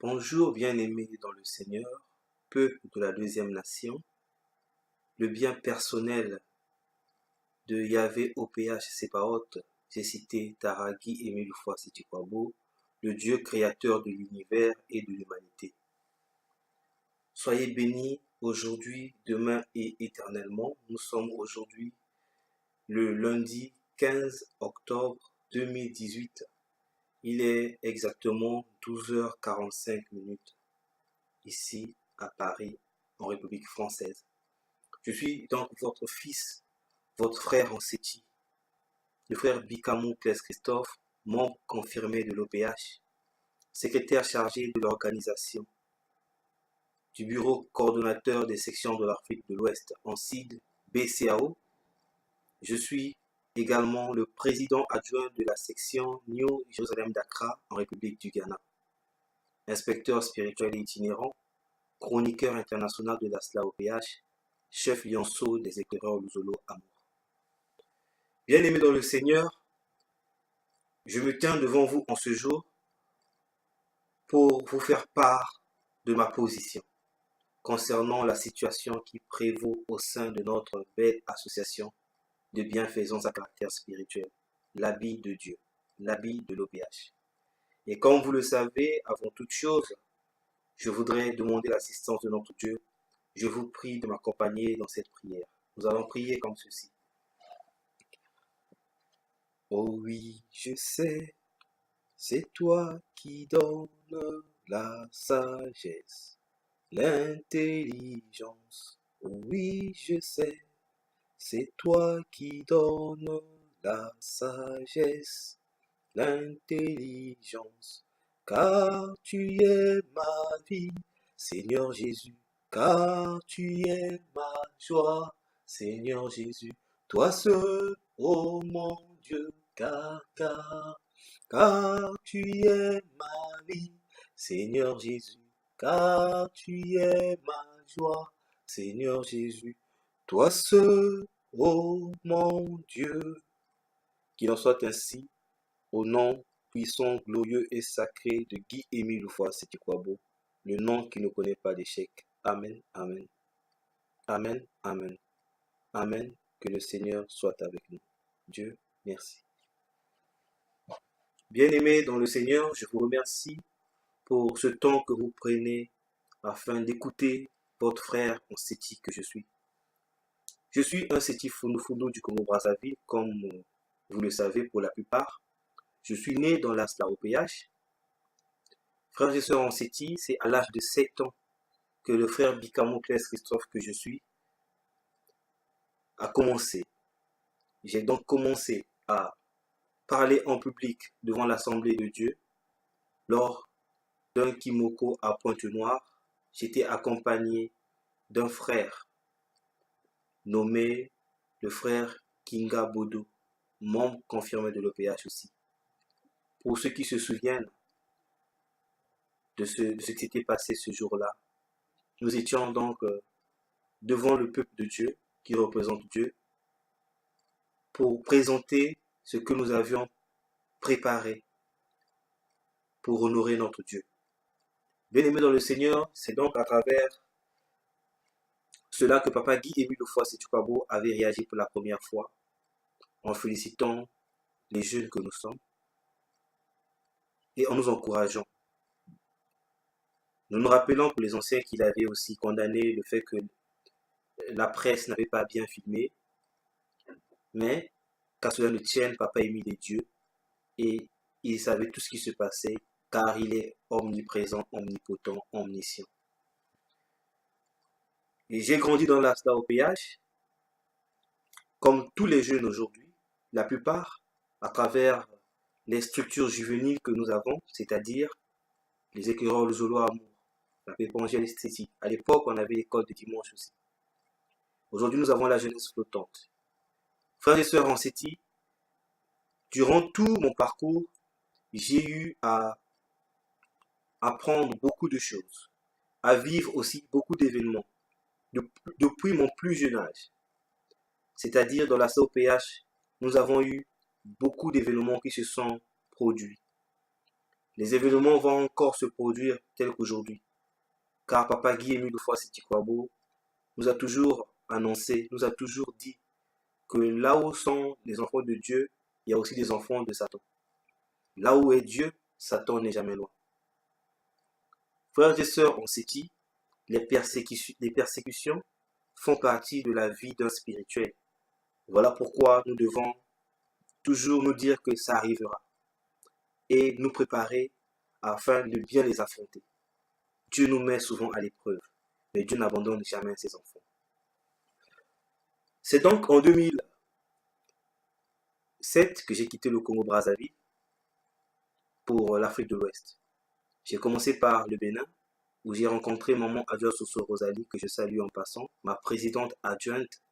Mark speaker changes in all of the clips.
Speaker 1: Bonjour bien-aimés dans le Seigneur, peuple de la deuxième nation, le bien personnel de Yahvé OPH Sepaot, j'ai cité Taragi et mille fois Sitikwabo, le Dieu créateur de l'univers et de l'humanité. Soyez bénis aujourd'hui, demain et éternellement. Nous sommes aujourd'hui le lundi 15 octobre 2018. Il est exactement 12h45 ici à Paris, en République française. Je suis donc votre fils, votre frère en Séti, le frère Bikamou Claes Christophe, membre confirmé de l'OPH, secrétaire chargé de l'organisation du bureau coordonnateur des sections de l'Afrique de l'Ouest en CID BCAO. Je suis également le président adjoint de la section New Jérusalem d'Accra en République du Ghana, inspecteur spirituel et itinérant, chroniqueur international de la SLA OPH, chef lionceau des éclaireurs Luzolo Amour. Bien-aimés dans le Seigneur, je me tiens devant vous en ce jour pour vous faire part de ma position concernant la situation qui prévaut au sein de notre belle association de bienfaisance à caractère spirituel, l'habit de Dieu, l'habit de l'OPH. Et comme vous le savez, avant toute chose, je voudrais demander l'assistance de notre Dieu. Je vous prie de m'accompagner dans cette prière. Nous allons prier comme ceci. Oh oui, je sais, c'est toi qui donnes la sagesse, l'intelligence. Oh oui, je sais, c'est toi qui donnes la sagesse, l'intelligence. Car tu es ma vie, Seigneur Jésus, car tu es ma joie, Seigneur Jésus. Toi seul, ô mon Dieu, car tu es ma vie, Seigneur Jésus, car tu es ma joie, Seigneur Jésus. Toi seul, ô mon Dieu. Qu'il en soit ainsi, au nom puissant, glorieux et sacré de Guy-Émile Loufoua Setikwabo, le nom qui ne connaît pas d'échec. Amen, amen. Amen, amen. Amen. Que le Seigneur soit avec nous. Dieu, merci. Bien-aimés dans le Seigneur, je vous remercie pour ce temps que vous prenez afin d'écouter votre frère en Séti que je suis. Je suis un Séti Fundou du Congo-Brazzaville, comme vous le savez pour la plupart. Je suis né dans la OPH. Frères et sœurs en Séti, c'est à l'âge de 7 ans que le frère Bikamou Claes Christophe que je suis a commencé. J'ai donc commencé à parler en public devant l'Assemblée de Dieu lors d'un Kimoko à Pointe-Noire. J'étais accompagné d'un frère nommé le frère Kinga Bodo, membre confirmé de l'OPH aussi. Pour ceux qui se souviennent de ce qui s'était passé ce jour-là, nous étions donc devant le peuple de Dieu, qui représente Dieu, pour présenter ce que nous avions préparé pour honorer notre Dieu. Bien-aimés dans le Seigneur, c'est donc à travers cela que Papa Guy-Émile Loufoua Setikwabo avait réagi pour la première fois, en félicitant les jeunes que nous sommes et en nous encourageant. Nous nous rappelons pour les anciens qu'il avait aussi condamné le fait que la presse n'avait pas bien filmé, mais qu'à cela ne tienne, Papa Émile est Dieu et il savait tout ce qui se passait car il est omniprésent, omnipotent, omniscient. Et j'ai grandi dans la OPH, comme tous les jeunes aujourd'hui, la plupart à travers les structures juvéniles que nous avons, c'est-à-dire les éclaireurs Luzolo Amour, la Pépangelle esthétique. À l'époque, on avait l'école de dimanche aussi. Aujourd'hui, nous avons la jeunesse flottante. Frères et sœurs en Séti, durant tout mon parcours, j'ai eu à apprendre beaucoup de choses, à vivre aussi beaucoup d'événements depuis mon plus jeune âge. C'est-à-dire dans la COPH, nous avons eu beaucoup d'événements qui se sont produits. les événements vont encore se produire tels qu'aujourd'hui. Car Papa Guy Émile Houphouët-Boigny nous a toujours annoncé, nous a toujours dit que là où sont les enfants de Dieu, il y a aussi des enfants de Satan. Là où est Dieu, Satan n'est jamais loin. Frères et sœurs, on s'est dit, les persécutions font partie de la vie d'un spirituel. Voilà pourquoi nous devons toujours nous dire que ça arrivera et nous préparer afin de bien les affronter. Dieu nous met souvent à l'épreuve, mais Dieu n'abandonne jamais ses enfants. C'est donc en 2007 que j'ai quitté le Congo-Brazzaville pour l'Afrique de l'Ouest. J'ai commencé par le Bénin, où j'ai rencontré Maman Adjoa Soso Rosalie, que je salue en passant, ma présidente adjointe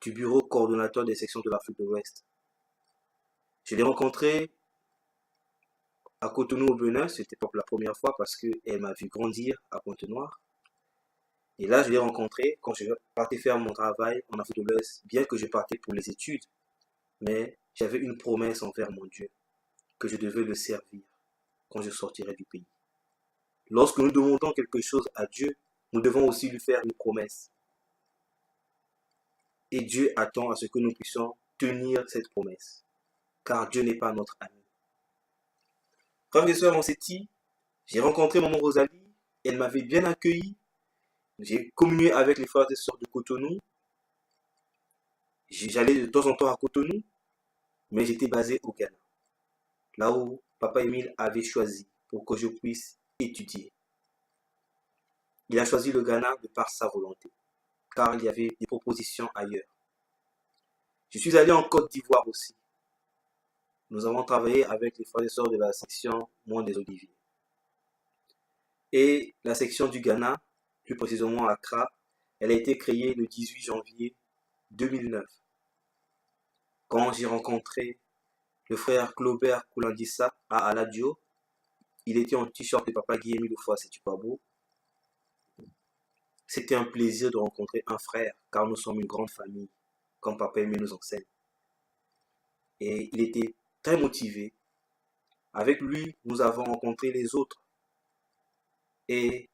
Speaker 1: du bureau coordonnateur des sections de l'Afrique de l'Ouest. Je l'ai rencontrée à Cotonou au Bénin, c'était pour la première fois parce qu'elle m'a vu grandir à Pointe-Noire. Et là, je l'ai rencontrée quand je partais faire mon travail en Afrique de l'Ouest, bien que je partais pour les études. Mais j'avais une promesse envers mon Dieu, que je devais le servir quand je sortirai du pays. Lorsque nous demandons quelque chose à Dieu, nous devons aussi lui faire une promesse. Et Dieu attend à ce que nous puissions tenir cette promesse, car Dieu n'est pas notre ami. Frères et sœurs, on s'est dit, j'ai rencontré Maman Rosalie, elle m'avait bien accueilli, j'ai communié avec les frères et sœurs de Cotonou, j'allais de temps en temps à Cotonou, mais j'étais basé au Ghana, là où Papa Émile avait choisi pour que je puisse étudier. Il a choisi le Ghana de par sa volonté, car il y avait des propositions ailleurs. Je suis allé en Côte d'Ivoire aussi. Nous avons travaillé avec les frères et sœurs de la section Mont des Oliviers. Et la section du Ghana, plus précisément à Accra, elle a été créée le 18 janvier 2009. Quand j'ai rencontré le frère Claubert Koulandissa à Aladio, il était en t-shirt de Papa Guy Émile Houphouët-Boigny. C'était un plaisir de rencontrer un frère, car nous sommes une grande famille, comme Papa Émile nous enseigne. Et il était très motivé. Avec lui, nous avons rencontré les autres. Et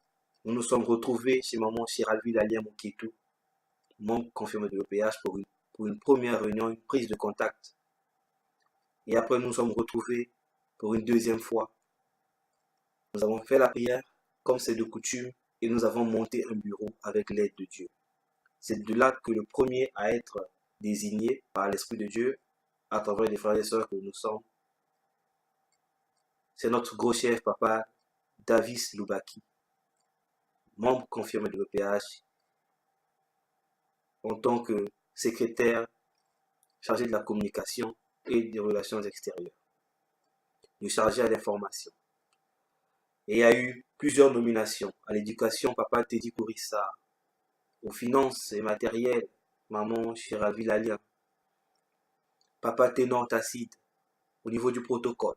Speaker 1: nous nous sommes retrouvés chez Maman Chiralvi Lalia Moketou, membre confirmé de l'OPH, pour une première réunion, une prise de contact. Et après, nous nous sommes retrouvés pour une deuxième fois. Nous avons fait la prière, comme c'est de coutume, et nous avons monté un bureau avec l'aide de Dieu. C'est de là que le premier à être désigné par l'Esprit de Dieu, à travers les frères et sœurs que nous sommes, c'est notre gros chef, Papa Davis Loubaki, membre confirmé de l'OPH, en tant que secrétaire chargé de la communication et des relations extérieures, le chargé à l'information. Et il y a eu plusieurs nominations. À l'éducation, Papa Teddy Kourissa. Aux finances et matériel, Maman Chiravi Lalia. Papa Ténor Tacide. Au niveau du protocole.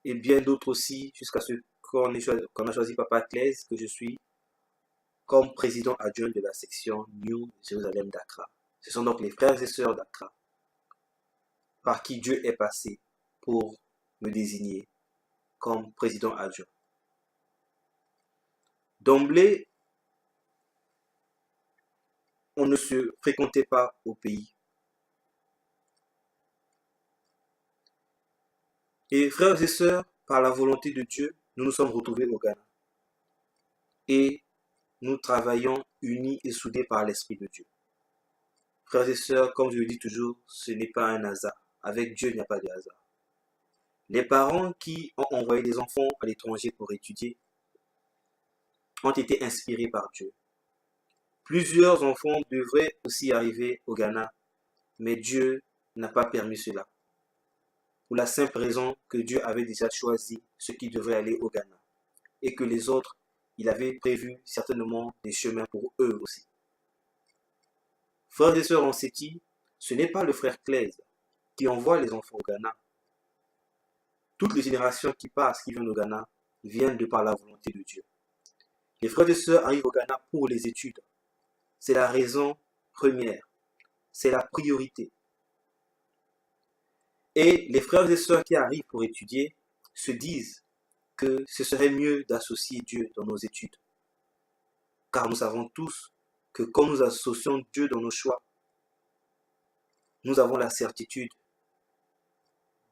Speaker 1: Et bien d'autres aussi, jusqu'à ce qu'on a choisi Papa Claise, que je suis, comme président adjoint de la section New Jérusalem d'Accra. Ce sont donc les frères et sœurs d'Accra, par qui Dieu est passé pour me désigner comme président adjoint. D'emblée, on ne se fréquentait pas au pays. Et frères et sœurs, par la volonté de Dieu, nous nous sommes retrouvés au Ghana. Et nous travaillons unis et soudés par l'Esprit de Dieu. Frères et sœurs, comme je le dis toujours, ce n'est pas un hasard. Avec Dieu, il n'y a pas de hasard. Les parents qui ont envoyé des enfants à l'étranger pour étudier ont été inspirés par Dieu. Plusieurs enfants devraient aussi arriver au Ghana, mais Dieu n'a pas permis cela. Pour la simple raison que Dieu avait déjà choisi ceux qui devraient aller au Ghana et que les autres, il avait prévu certainement des chemins pour eux aussi. Frères et sœurs, on s'est dit, ce n'est pas le frère Claise qui envoie les enfants au Ghana. Toutes les générations qui passent, qui viennent au Ghana, viennent de par la volonté de Dieu. Les frères et sœurs arrivent au Ghana pour les études. C'est la raison première. C'est la priorité. Et les frères et sœurs qui arrivent pour étudier se disent que ce serait mieux d'associer Dieu dans nos études. Car nous savons tous que quand nous associons Dieu dans nos choix, nous avons la certitude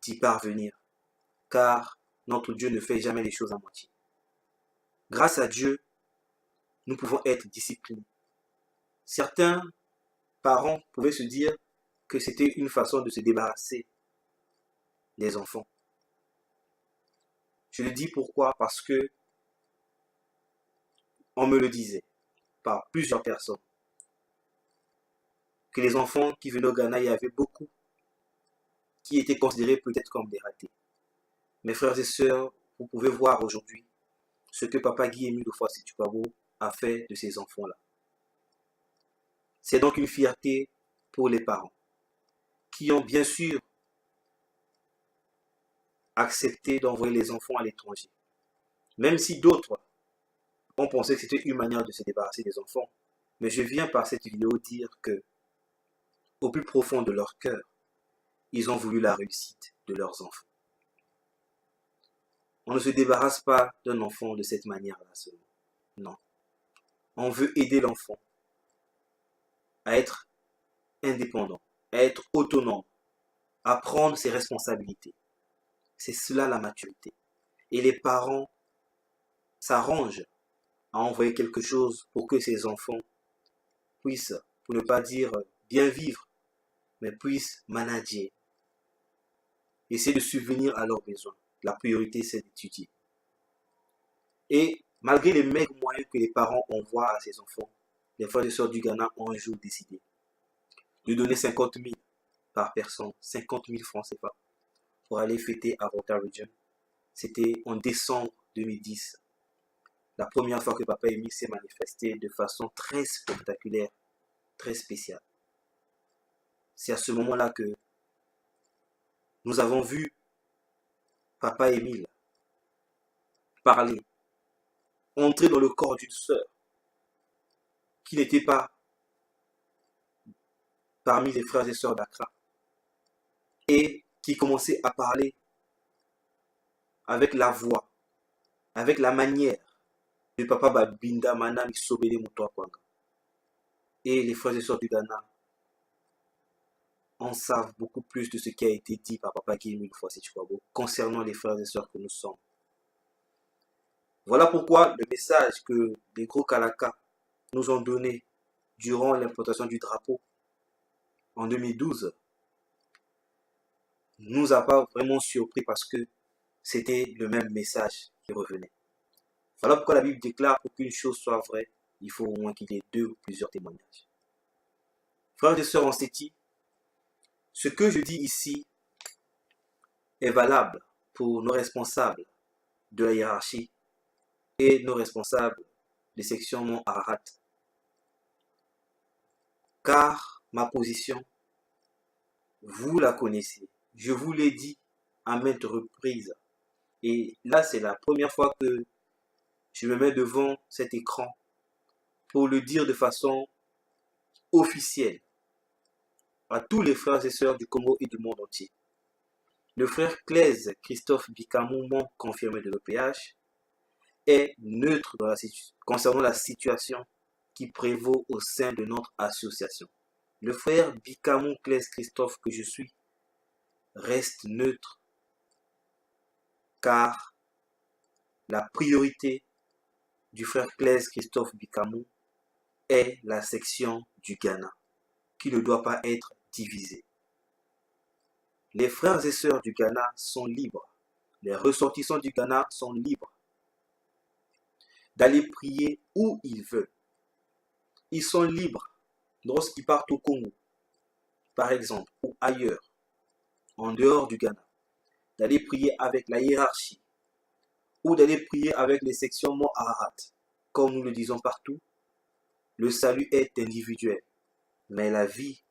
Speaker 1: d'y parvenir. Car notre Dieu ne fait jamais les choses à moitié. Grâce à Dieu, nous pouvons être disciplinés. Certains parents pouvaient se dire que c'était une façon de se débarrasser des enfants. Je le dis pourquoi? Parce que on me le disait par plusieurs personnes que les enfants qui venaient au Ghana, il y avait beaucoup qui étaient considérés peut-être comme des ratés. Mes frères et sœurs, vous pouvez voir aujourd'hui ce que Papa Guy Émile Ofoa-Sey-Tukwabo a fait de ces enfants-là. C'est donc une fierté pour les parents qui ont bien sûr accepté d'envoyer les enfants à l'étranger. Même si d'autres ont pensé que c'était une manière de se débarrasser des enfants. Mais je viens par cette vidéo dire que, au plus profond de leur cœur, ils ont voulu la réussite de leurs enfants. On ne se débarrasse pas d'un enfant de cette manière-là seulement. Non. On veut aider l'enfant à être indépendant, à être autonome, à prendre ses responsabilités. C'est cela la maturité. Et les parents s'arrangent à envoyer quelque chose pour que ces enfants puissent, pour ne pas dire bien vivre, mais puissent manager. Essayer de subvenir à leurs besoins. La priorité, c'est d'étudier. Et malgré les maigres moyens que les parents envoient à ces enfants, les frères et sœurs du Ghana ont un jour décidé de donner 50 000 par personne, 50 000 francs CFA, pour aller fêter à Volta Region. C'était en décembre 2010. La première fois que Papa Émile s'est manifesté de façon très spectaculaire, très spéciale. C'est à ce moment-là que nous avons vu Papa Émile parler, entrer dans le corps d'une sœur qui n'était pas parmi les frères et sœurs d'Accra et qui commençait à parler avec la voix, avec la manière de Papa Babinda Manami Sobele Mutuakwanga. Et les frères et sœurs du Ghana en savent beaucoup plus de ce qui a été dit par Papa Guy Émile Ofoa-Sey-Tukwabo concernant les frères et sœurs que nous sommes. Voilà pourquoi le message que les gros Kalaka nous ont donné durant l'implantation du drapeau en 2012 nous a pas vraiment surpris parce que c'était le même message qui revenait. Voilà pourquoi la Bible déclare pour qu'une chose soit vraie, il faut au moins qu'il y ait 2 ou plusieurs témoignages. Frères et sœurs en Séti, ce que je dis ici est valable pour nos responsables de la hiérarchie et nos responsables des sections Mont Ararat. Car ma position, vous la connaissez. Je vous l'ai dit à maintes reprises. Et là, c'est la première fois que je me mets devant cet écran pour le dire de façon officielle à tous les frères et sœurs du Congo et du monde entier. Le frère Claise Christophe Bikamou, membre confirmé de l'OPH, est neutre concernant la situation qui prévaut au sein de notre association. Le frère Bikamou Claise Christophe que je suis reste neutre car la priorité du frère Claise Christophe Bikamou est la section du Ghana qui ne doit pas être divisée. Les frères et sœurs du Ghana sont libres. Les ressortissants du Ghana sont libres d'aller prier où ils veulent. Ils sont libres lorsqu'ils partent au Congo, par exemple, ou ailleurs, en dehors du Ghana, d'aller prier avec la hiérarchie ou d'aller prier avec les sections Mont Ararat. Comme nous le disons partout, le salut est individuel, mais la vie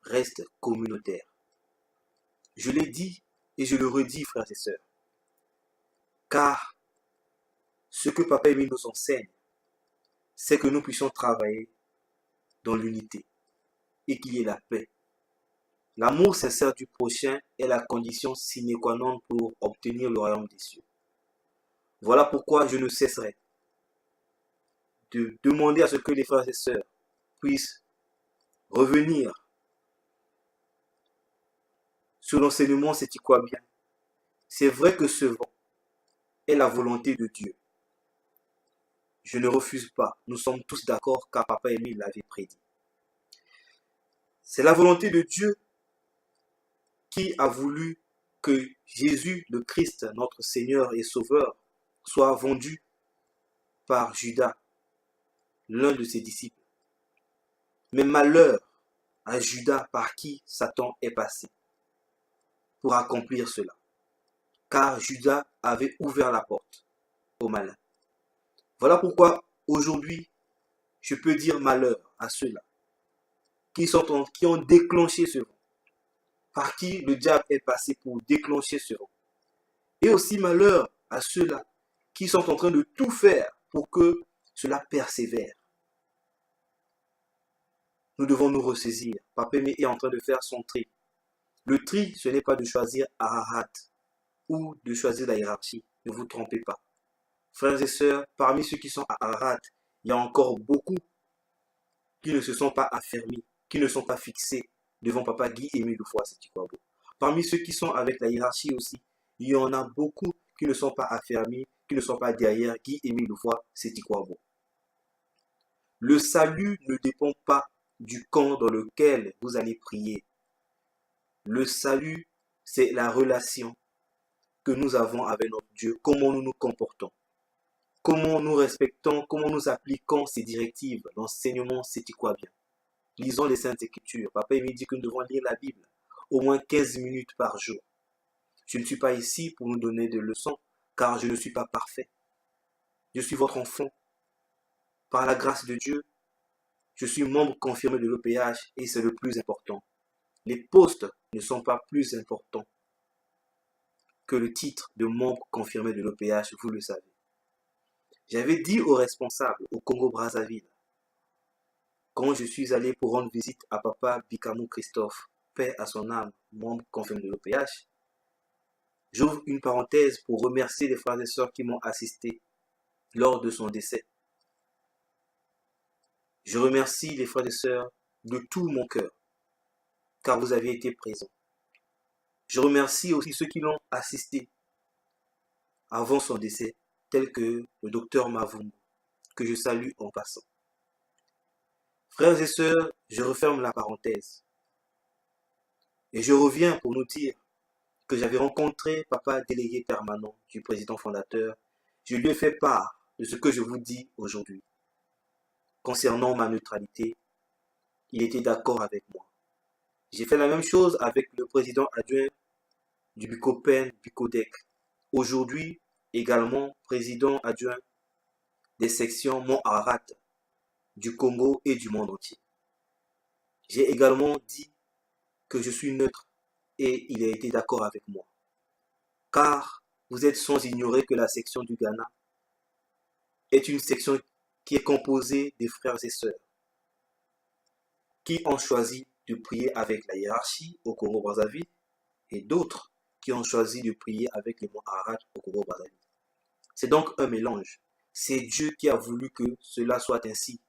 Speaker 1: reste communautaire. Je l'ai dit et je le redis, frères et sœurs, car ce que Papa Émile nous enseigne, c'est que nous puissions travailler dans l'unité et qu'il y ait la paix. L'amour sincère du prochain est la condition sine qua non pour obtenir le royaume des cieux. Voilà pourquoi je ne cesserai de demander à ce que les frères et sœurs puissent revenir sur l'enseignement, c'est quoi bien. C'est vrai que ce vent est la volonté de Dieu. Je ne refuse pas. Nous sommes tous d'accord car Papa Émile l'avait prédit. C'est la volonté de Dieu qui a voulu que Jésus, le Christ, notre Seigneur et Sauveur, soit vendu par Judas, l'un de ses disciples. Mais malheur à Judas par qui Satan est passé pour accomplir cela. Car Judas avait ouvert la porte au malin. Voilà pourquoi aujourd'hui, je peux dire malheur à ceux-là qui ont déclenché ce vent, par qui le diable est passé pour déclencher ce vent. Et aussi malheur à ceux-là qui sont en train de tout faire pour que cela persévère. Nous devons nous ressaisir. Papa Aimé est en train de faire son tri. Le tri, ce n'est pas de choisir Ararat ou de choisir la hiérarchie. Ne vous trompez pas. Frères et sœurs, parmi ceux qui sont à Ararat, il y a encore beaucoup qui ne se sont pas affermis, qui ne sont pas fixés devant Papa Guy-Émile Loufoua-Seti-Kouabo. Parmi ceux qui sont avec la hiérarchie aussi, il y en a beaucoup qui ne sont pas affermis, qui ne sont pas derrière Guy-Émile Loufoua-Seti-Kouabo. Le salut ne dépend pas du camp dans lequel vous allez prier. Le salut, c'est la relation que nous avons avec notre Dieu, comment nous nous comportons, comment nous respectons, comment nous appliquons ces directives. L'enseignement, c'est quoi bien. Lisons les Saintes Écritures. Papa il me dit que nous devons lire la Bible au moins 15 minutes par jour. Je ne suis pas ici pour nous donner des leçons, car je ne suis pas parfait. Je suis votre enfant. Par la grâce de Dieu, je suis membre confirmé de l'OPH et c'est le plus important. Les postes ne sont pas plus importants que le titre de membre confirmé de l'OPH, vous le savez. J'avais dit aux responsables au Congo-Brazzaville, quand je suis allé pour rendre visite à Papa Bikamou Christophe, paix à son âme, membre confirmé de l'OPH, j'ouvre une parenthèse pour remercier les frères et sœurs qui m'ont assisté lors de son décès. Je remercie les frères et sœurs de tout mon cœur, car vous avez été présents. Je remercie aussi ceux qui l'ont assisté avant son décès, tels que le docteur Mavungu, que je salue en passant. Frères et sœurs, je referme la parenthèse. Et je reviens pour nous dire que j'avais rencontré Papa délégué permanent du président fondateur. Je lui ai fait part de ce que je vous dis aujourd'hui. Concernant ma neutralité, il était d'accord avec moi. J'ai fait la même chose avec le président adjoint du Bicopen Bicodec. Aujourd'hui, également président adjoint des sections Mont-Ararat du Congo et du monde entier. J'ai également dit que je suis neutre et il a été d'accord avec moi. Car vous êtes sans ignorer que la section du Ghana est une section qui est composée des frères et sœurs qui ont choisi de prier avec la hiérarchie au Congo-Brazzaville et d'autres qui ont choisi de prier avec les Mont-Ararat au Congo-Brazzaville. C'est donc un mélange. C'est Dieu qui a voulu que cela soit ainsi.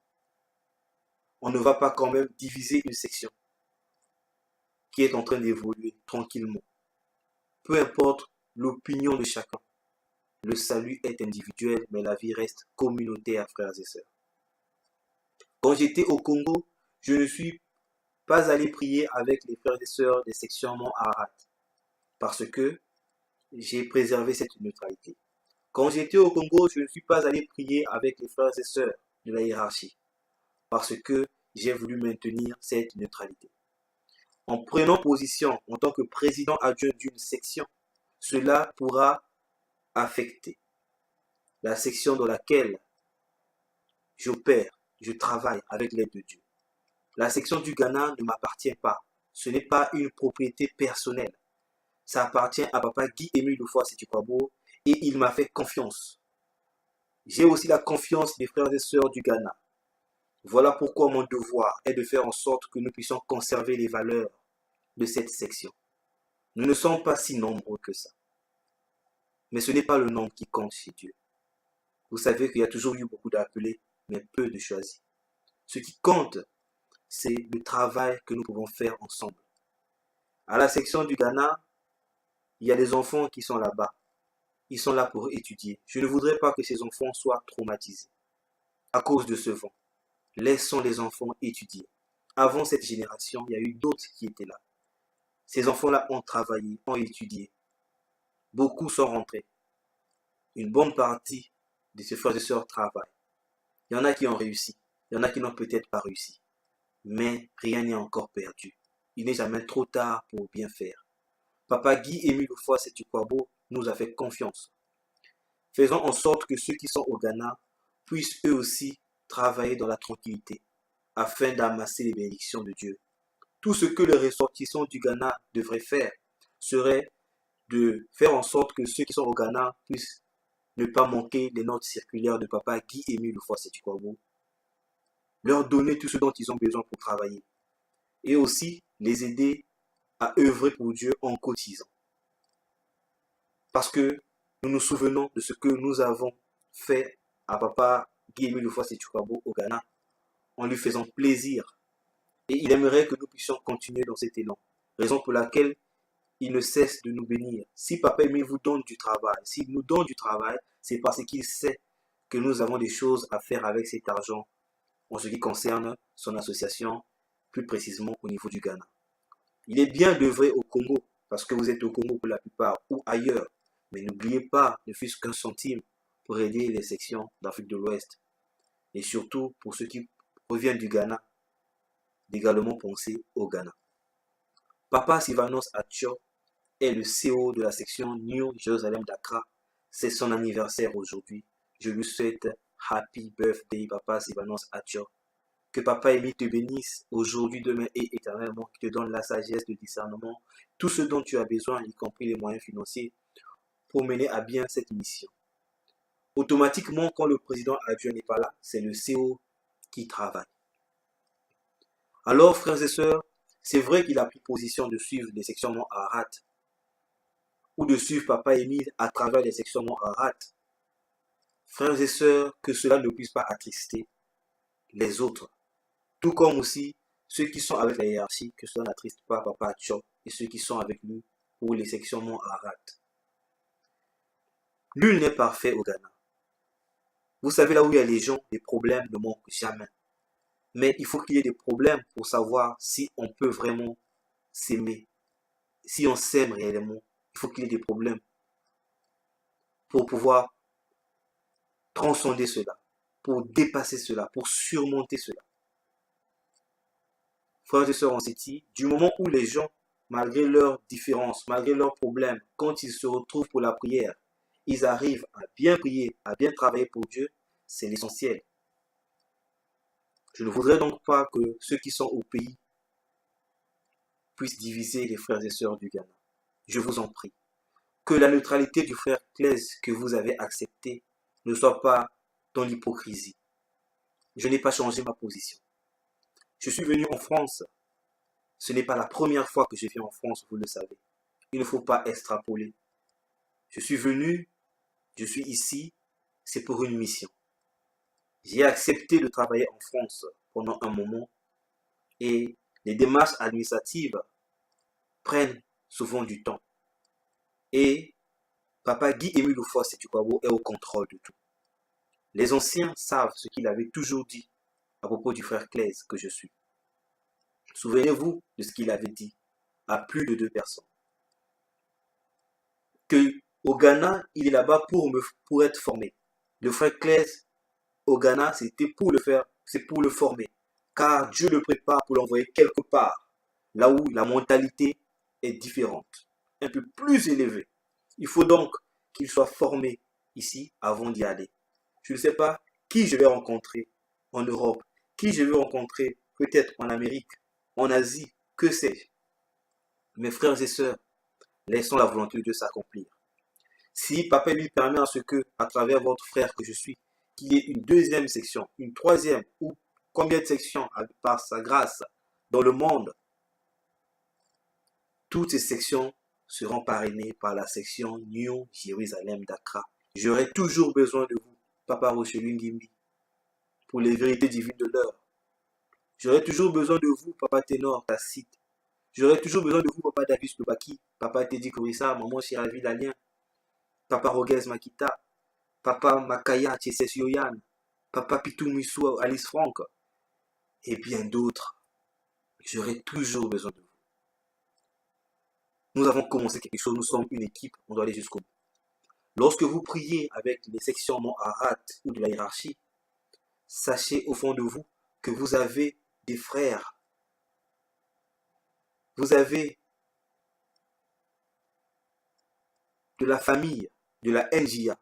Speaker 1: On ne va pas quand même diviser une section qui est en train d'évoluer tranquillement. Peu importe l'opinion de chacun. Le salut est individuel, mais la vie reste communautaire, frères et sœurs. Quand j'étais au Congo, je ne suis pas allé prier avec les frères et sœurs des sections Mont-Ararat parce que j'ai préservé cette neutralité. Quand j'étais au Congo, je ne suis pas allé prier avec les frères et sœurs de la hiérarchie parce que j'ai voulu maintenir cette neutralité. En prenant position en tant que président adjoint d'une section, cela pourra affecter la section dans laquelle j'opère, je travaille avec l'aide de Dieu. La section du Ghana ne m'appartient pas. Ce n'est pas une propriété personnelle. Ça appartient à Papa Guy-Émile Loufoua-Seti-Kouabo et il m'a fait confiance. J'ai aussi la confiance des frères et sœurs du Ghana. Voilà pourquoi mon devoir est de faire en sorte que nous puissions conserver les valeurs de cette section. Nous ne sommes pas si nombreux que ça. Mais ce n'est pas le nombre qui compte chez Dieu. Vous savez qu'il y a toujours eu beaucoup d'appelés, mais peu de choisis. Ce qui compte, c'est le travail que nous pouvons faire ensemble. À la section du Ghana, il y a des enfants qui sont là-bas. Ils sont là pour étudier. Je ne voudrais pas que ces enfants soient traumatisés à cause de ce vent. Laissons les enfants étudier. Avant cette génération, il y a eu d'autres qui étaient là. Ces enfants-là ont travaillé, ont étudié. Beaucoup sont rentrés. Une bonne partie de ces frères et sœurs travaillent. Il y en a qui ont réussi. Il y en a qui n'ont peut-être pas réussi. Mais rien n'est encore perdu. Il n'est jamais trop tard pour bien faire. Papa Guy-Émile Houphouët-Sétukwabo nous a fait confiance. Faisons en sorte que ceux qui sont au Ghana puissent eux aussi travailler dans la tranquillité afin d'amasser les bénédictions de Dieu. Tout ce que les ressortissants du Ghana devraient faire serait de faire en sorte que ceux qui sont au Ghana puissent ne pas manquer les notes circulaires de papa Guy-Émile Houphouët-Sétukwabo, leur donner tout ce dont ils ont besoin pour travailler et aussi les aider à œuvrer pour Dieu en cotisant. Parce que nous nous souvenons de ce que nous avons fait à papa Guy-Émile Houphouët-Sétukwabo au Ghana en lui faisant plaisir. Et il aimerait que nous puissions continuer dans cet élan. Raison pour laquelle il ne cesse de nous bénir. Si papa Émile vous donne du travail, s'il nous donne du travail, c'est parce qu'il sait que nous avons des choses à faire avec cet argent en ce qui concerne son association, plus précisément au niveau du Ghana. Il est bien d'œuvrer au Congo, parce que vous êtes au Congo pour la plupart, ou ailleurs. Mais n'oubliez pas, ne fût-ce qu'un centime, pour aider les sections d'Afrique de l'Ouest. Et surtout, pour ceux qui reviennent du Ghana, d'également penser au Ghana. Papa Sylvanos Atcho est le CEO de la section New Jerusalem d'Accra. C'est son anniversaire aujourd'hui. Je lui souhaite Happy Birthday, Papa Sylvanos Atcho. Que Papa Émile te bénisse aujourd'hui, demain et éternellement, qu'il te donne la sagesse, le discernement, tout ce dont tu as besoin, y compris les moyens financiers, pour mener à bien cette mission. Automatiquement, quand le président adjoint n'est pas là, c'est le CEO qui travaille. Alors, frères et sœurs, c'est vrai qu'il a pris position de suivre les sectionnements Arat ou de suivre Papa Émile à travers les sectionnements Arat. Frères et sœurs, que cela ne puisse pas attrister les autres. Tout comme aussi ceux qui sont avec la hiérarchie, que cela n'attriste pas Papa Atcho et ceux qui sont avec nous pour les sectionnements Arat. Nul n'est parfait au Ghana. Vous savez, là où il y a les gens, les problèmes ne manquent jamais. Mais il faut qu'il y ait des problèmes pour savoir si on peut vraiment s'aimer. Si on s'aime réellement, il faut qu'il y ait des problèmes pour pouvoir transcender cela, pour dépasser cela, pour surmonter cela. Frères et sœurs, on s'est dit, du moment où les gens, malgré leurs différences, malgré leurs problèmes, quand ils se retrouvent pour la prière, ils arrivent à bien prier, à bien travailler pour Dieu, c'est l'essentiel. Je ne voudrais donc pas que ceux qui sont au pays puissent diviser les frères et sœurs du Ghana. Je vous en prie. Que la neutralité du frère Claise que vous avez acceptée ne soit pas dans l'hypocrisie. Je n'ai pas changé ma position. Je suis venu en France. Ce n'est pas la première fois que je viens en France, vous le savez. Il ne faut pas extrapoler. Je suis venu, je suis ici, c'est pour une mission. J'ai accepté de travailler en France pendant un moment et les démarches administratives prennent souvent du temps. Et Papa Guy-Émile Houphouët-Sétukwabo est au contrôle de tout. Les anciens savent ce qu'il avait toujours dit à propos du frère Claise que je suis. Souvenez-vous de ce qu'il avait dit à plus de 2 personnes. Que au Ghana, il est là-bas pour être formé. Le frère Claise au Ghana, c'était pour le faire, c'est pour le former. Car Dieu le prépare pour l'envoyer quelque part, là où la mentalité est différente, un peu plus élevée. Il faut donc qu'il soit formé ici avant d'y aller. Je ne sais pas qui je vais rencontrer en Europe, qui je vais rencontrer peut-être en Amérique, en Asie, que sais-je. Mes frères et sœurs, laissons la volonté de Dieu s'accomplir. Si Papa lui permet à ce que, à travers votre frère que je suis, qu'il y ait une deuxième section, une troisième, ou combien de sections par sa grâce dans le monde, Toutes ces sections seront parrainées par la section New Jérusalem d'Accra. J'aurai toujours besoin de vous, Papa Rochelu Ngimbi, pour les vérités divines de l'heure. J'aurai toujours besoin de vous, Papa Ténor Tacite. J'aurai toujours besoin de vous, Papa Davis Lubaki, Papa Teddy Korissa, Maman Chiravi Lalien, Papa Roguez Makita, Papa Makaya Tcheses Yoyan, Papa Pitou Missou Alice Franck, et bien d'autres. J'aurai toujours besoin de vous. Nous avons commencé quelque chose, nous sommes une équipe, on doit aller jusqu'au bout. Lorsque vous priez avec les sections non harat ou de la hiérarchie, sachez au fond de vous que vous avez des frères. Vous avez de la famille, de la NJA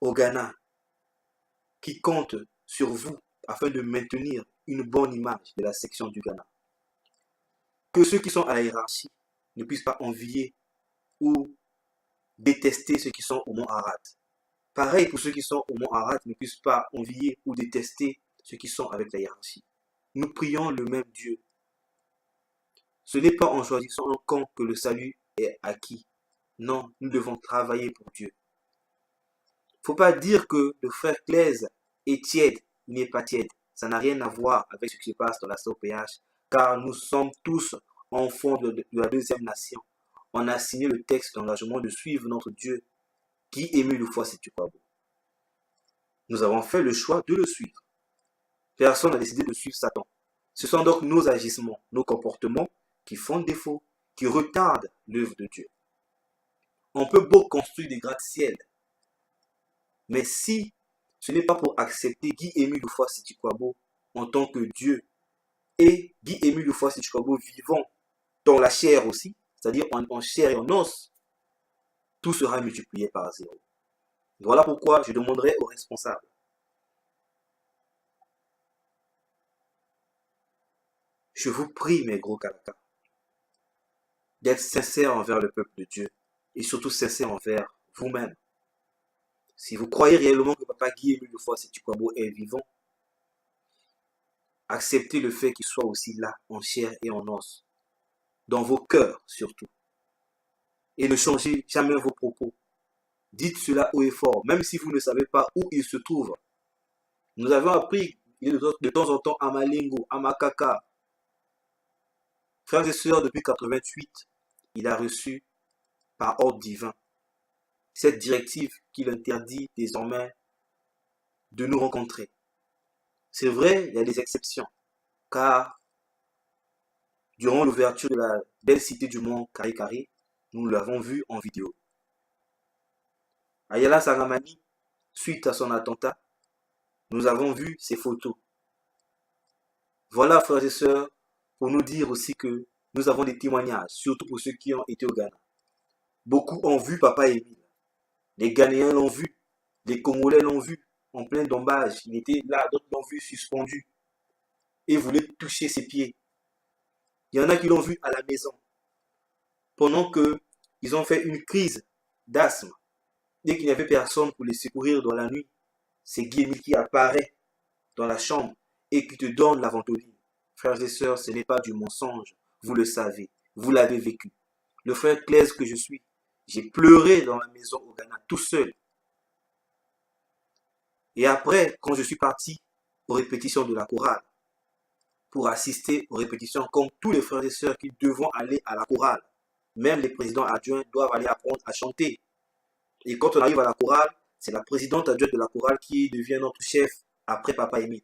Speaker 1: au Ghana qui compte sur vous afin de maintenir une bonne image de la section du Ghana. Que ceux qui sont à la hiérarchie ne puissent pas envier ou détester ceux qui sont au Mont Arad. Pareil pour ceux qui sont au Mont Arad ne puissent pas envier ou détester ceux qui sont avec la hiérarchie. Nous prions le même Dieu. Ce n'est pas en choisissant un camp que le salut est acquis. Non, nous devons travailler pour Dieu. Il ne faut pas dire que le frère Claise est tiède, il n'est pas tiède. Ça n'a rien à voir avec ce qui se passe dans la COPH, car nous sommes tous enfants de la deuxième nation. On a signé le texte d'engagement de suivre notre Dieu, qui émut le foi si tu crois beau. Nous avons fait le choix de le suivre. Personne n'a décidé de suivre Satan. Ce sont donc nos agissements, nos comportements qui font défaut, qui retardent l'œuvre de Dieu. On peut beau construire des gratte-ciel, mais si ce n'est pas pour accepter Guy-Émile Ufoi-Sitikwabo en tant que Dieu et Guy-Émile Ufoi-Sitikwabo vivant dans la chair aussi, c'est-à-dire en chair et en os, tout sera multiplié par 0. Voilà pourquoi je demanderai aux responsables je vous prie, mes gros calakas, d'être sincères envers le peuple de Dieu et surtout sincères envers vous-même. Si vous croyez réellement que Papa Guy-Émile Ufoi-Sitikwabo est vivant, acceptez le fait qu'il soit aussi là, en chair et en os, dans vos cœurs surtout. Et ne changez jamais vos propos. Dites cela haut et fort, même si vous ne savez pas où il se trouve. Nous avons appris de temps en temps à Malingo, à Makaka. Frères et sœurs, depuis 88, il a reçu par ordre divin cette directive qui l'interdit désormais de nous rencontrer. C'est vrai, il y a des exceptions, car durant l'ouverture de la belle cité du mont Karikari, nous l'avons vu en vidéo. Ayala Saramani, suite à son attentat, nous avons vu ses photos. Voilà, frères et sœurs, pour nous dire aussi que nous avons des témoignages, surtout pour ceux qui ont été au Ghana. Beaucoup ont vu Papa Émile. Les Ghanéens l'ont vu, les Congolais l'ont vu, en plein dombage. Il était là, d'autres l'ont vu suspendu et voulaient toucher ses pieds. Il y en a qui l'ont vu à la maison, pendant qu'ils ont fait une crise d'asthme. Dès qu'il n'y avait personne pour les secourir dans la nuit, c'est Guy-Émile qui apparaît dans la chambre et qui te donne la ventoline. Frères et sœurs, ce n'est pas du mensonge, vous le savez, vous l'avez vécu. Le frère Claise que je suis, j'ai pleuré dans la maison au Ghana, tout seul. Et après, quand je suis parti aux répétitions de la chorale, pour assister aux répétitions, comme tous les frères et sœurs qui devront aller à la chorale, même les présidents adjoints doivent aller apprendre à chanter. Et quand on arrive à la chorale, c'est la présidente adjointe de la chorale qui devient notre chef après Papa Émile.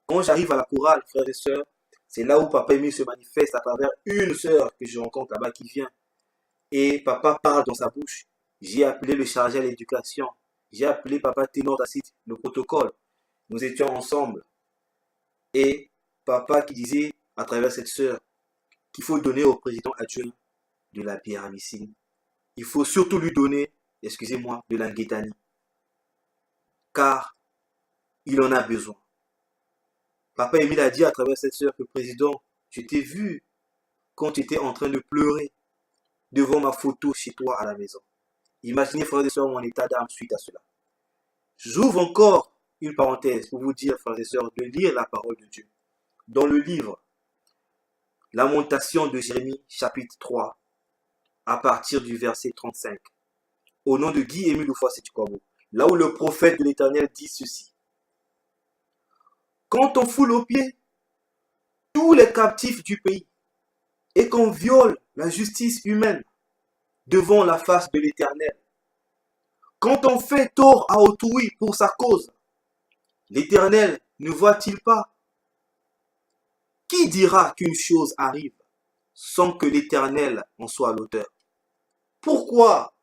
Speaker 1: Quand j'arrive à la chorale, frères et sœurs, c'est là où Papa Émile se manifeste à travers une sœur que je rencontre là-bas qui vient. Et Papa parle dans sa bouche. J'ai appelé le chargé à l'éducation. J'ai appelé Papa Ténor Tacite, le protocole. Nous étions ensemble. Et Papa qui disait à travers cette sœur qu'il faut donner au président adjoint de la pyramicine. Il faut surtout lui donner, excusez-moi, de la guétanie. Car il en a besoin. Papa Émile a dit à travers cette sœur que président, je t'ai vu quand tu étais en train de pleurer devant ma photo chez toi à la maison. Imaginez, frères et sœurs, mon état d'âme suite à cela. J'ouvre encore une parenthèse pour vous dire, frères et sœurs, de lire la parole de Dieu. Dans le livre Lamentation de Jérémie, chapitre 3, à partir du verset 35. Au nom de Guy-Émile Loufoua-Seti-Kouabo, là où le prophète de l'Éternel dit ceci. Quand on foule aux pieds tous les captifs du pays et qu'on viole la justice humaine devant la face de l'Éternel, quand on fait tort à autrui pour sa cause, l'Éternel ne voit-il pas? Qui dira qu'une chose arrive sans que l'Éternel en soit l'auteur? Pourquoi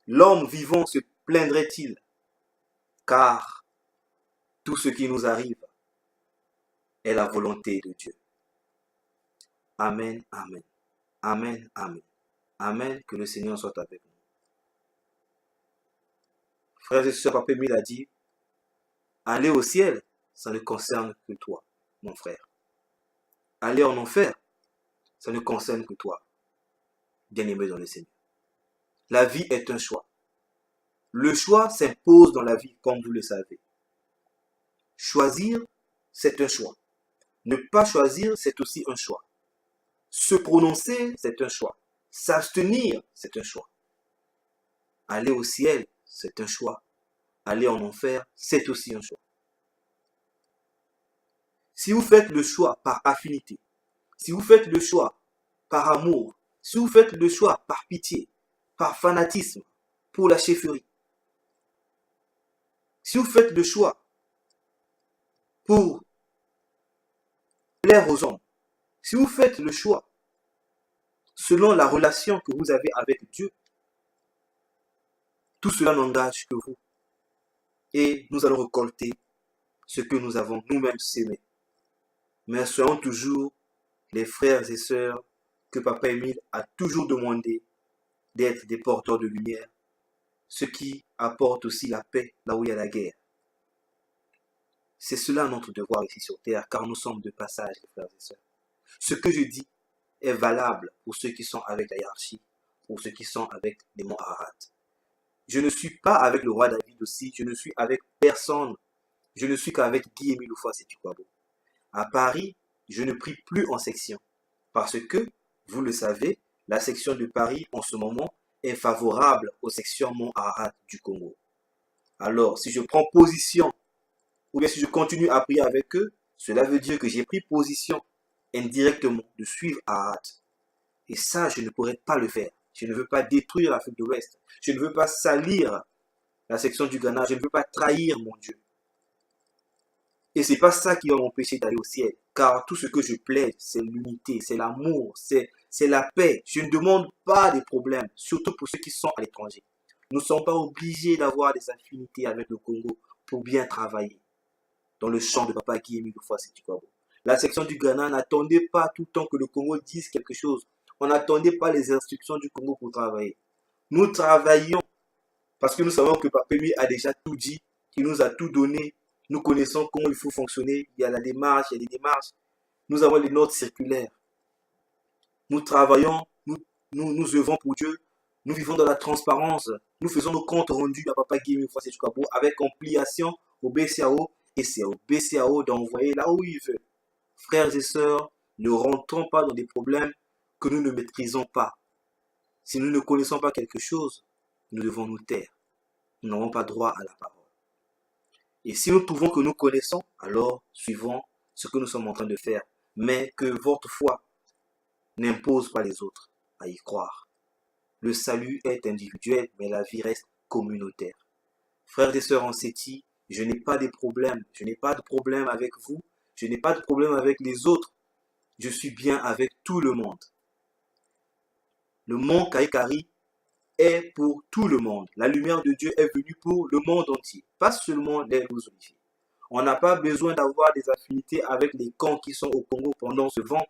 Speaker 1: l'homme vivant se plaindrait-il? Car tout ce qui nous arrive est la volonté de Dieu. Amen, amen. Amen, amen. Amen, que le Seigneur soit avec nous. Frères et sœurs, Papa Émile a dit, aller au ciel, ça ne concerne que toi, mon frère. Aller en enfer, ça ne concerne que toi, bien-aimé dans le Seigneur. La vie est un choix. Le choix s'impose dans la vie, comme vous le savez. Choisir, c'est un choix. Ne pas choisir, c'est aussi un choix. Se prononcer, c'est un choix. S'abstenir, c'est un choix. Aller au ciel, c'est un choix. Aller en enfer, c'est aussi un choix. Si vous faites le choix par affinité, si vous faites le choix par amour, si vous faites le choix par pitié, par fanatisme, pour la chefferie, si vous faites le choix pour plaire aux hommes, si vous faites le choix selon la relation que vous avez avec Dieu, tout cela n'engage que vous. Et nous allons récolter ce que nous avons nous-mêmes sémé. Mais soyons toujours les frères et sœurs que Papa Émile a toujours demandé d'être des porteurs de lumière, ce qui apporte aussi la paix là où il y a la guerre. C'est cela notre devoir ici sur terre, car nous sommes de passage, les frères et sœurs. Ce que je dis est valable pour ceux qui sont avec la hiérarchie, pour ceux qui sont avec les monts Ararat. Je ne suis pas avec le roi David aussi, je ne suis avec personne. Je ne suis qu'avec Guy-Émile Loufoua-Seti-Kouabo. À Paris, je ne prie plus en section, parce que, vous le savez, la section de Paris en ce moment est favorable aux sections Mont Ararat du Congo. Alors, si je prends position, ou bien si je continue à prier avec eux, cela veut dire que j'ai pris position indirectement de suivre Ararat. Et ça, je ne pourrais pas le faire. Je ne veux pas détruire l'Afrique de l'Ouest. Je ne veux pas salir la section du Ghana. Je ne veux pas trahir mon Dieu. Et c'est pas ça qui va m'empêcher d'aller au ciel. Car tout ce que je plaide, c'est l'unité, c'est l'amour, c'est la paix. Je ne demande pas des problèmes, surtout pour ceux qui sont à l'étranger. Nous ne sommes pas obligés d'avoir des affinités avec le Congo pour bien travailler. Dans le champ de Papa Guy-Émile Loufoua-Seti-Kouabo. La section du Ghana n'attendait pas tout le temps que le Congo dise quelque chose. On n'attendait pas les instructions du Congo pour travailler. Nous travaillions parce que nous savons que Papa Émile a déjà tout dit, qu'il nous a tout donné. Nous connaissons comment il faut fonctionner. Il y a la démarche, il y a des démarches. Nous avons les notes circulaires. Nous travaillons, nous œuvrons pour Dieu. Nous vivons dans la transparence. Nous faisons nos comptes rendus à Papa Guy-Émile Loufoua-Seti-Kouabo avec compliation au BCAO. Et c'est au BCAO d'envoyer là où il veut. Frères et sœurs, ne rentrons pas dans des problèmes que nous ne maîtrisons pas. Si nous ne connaissons pas quelque chose, nous devons nous taire. Nous n'avons pas droit à la parole. Et si nous trouvons que nous connaissons, alors suivons ce que nous sommes en train de faire. Mais que votre foi n'impose pas les autres à y croire. Le salut est individuel, mais la vie reste communautaire. Frères et sœurs en Séti, je n'ai pas de problème. Je n'ai pas de problème avec vous. Je n'ai pas de problème avec les autres. Je suis bien avec tout le monde. Le mont Kaikari est pour tout le monde. La lumière de Dieu est venue pour le monde entier, pas seulement les loups oliviers. On n'a pas besoin d'avoir des affinités avec les camps qui sont au Congo pendant ce vent,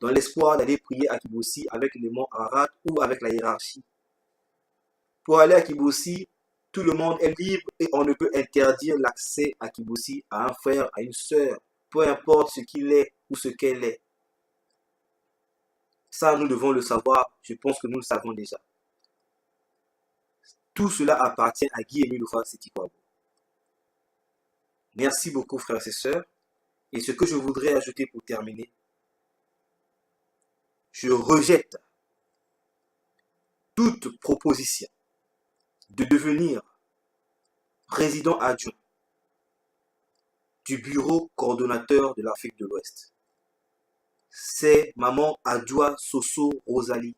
Speaker 1: dans l'espoir d'aller prier à Kibossi avec les monts Ararat ou avec la hiérarchie. Pour aller à Kibossi, tout le monde est libre et on ne peut interdire l'accès à Kibossi à un frère, à une sœur, peu importe ce qu'il est ou ce qu'elle est. Ça, nous devons le savoir. Je pense que nous le savons déjà. Tout cela appartient à Guy-Émile Loufoua-Seti-Kouabo. Merci beaucoup, frères et sœurs. Et ce que je voudrais ajouter pour terminer, je rejette toute proposition de devenir président adjoint du bureau coordonnateur de l'Afrique de l'Ouest. C'est Maman Adjoa Soso Rosalie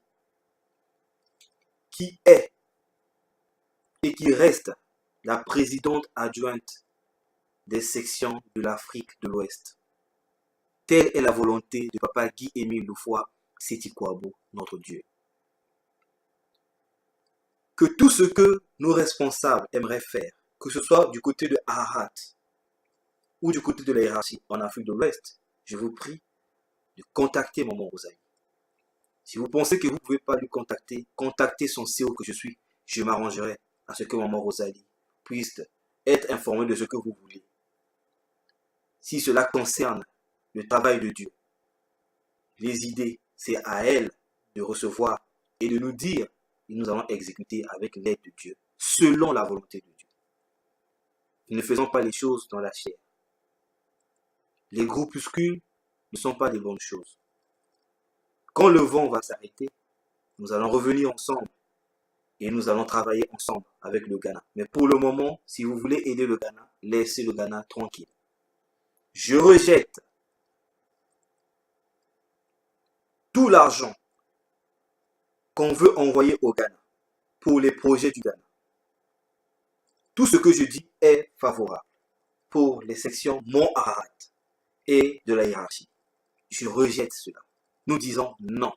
Speaker 1: qui est et qui reste la présidente adjointe des sections de l'Afrique de l'Ouest. Telle est la volonté de Papa Guy-Émile Loufoua Seti Kouabo, notre Dieu. Que tout ce que nos responsables aimeraient faire, que ce soit du côté de Ararat ou du côté de la hiérarchie en Afrique de l'Ouest, je vous prie de contacter Maman Rosalie. Si vous pensez que vous ne pouvez pas lui contacter, contactez son CEO que je suis. Je m'arrangerai à ce que Maman Rosalie puisse être informée de ce que vous voulez. Si cela concerne le travail de Dieu, les idées, c'est à elle de recevoir et de nous dire, et nous allons exécuter avec l'aide de Dieu, selon la volonté de Dieu. Ne faisons pas les choses dans la chair. Les groupuscules ne sont pas des bonnes choses. Quand le vent va s'arrêter, nous allons revenir ensemble et nous allons travailler ensemble avec le Ghana. Mais pour le moment, si vous voulez aider le Ghana, laissez le Ghana tranquille. Je rejette tout l'argent qu'on veut envoyer au Ghana pour les projets du Ghana. Tout ce que je dis est favorable pour les sections Mont Ararat et de la hiérarchie. Je rejette cela. Nous disons non.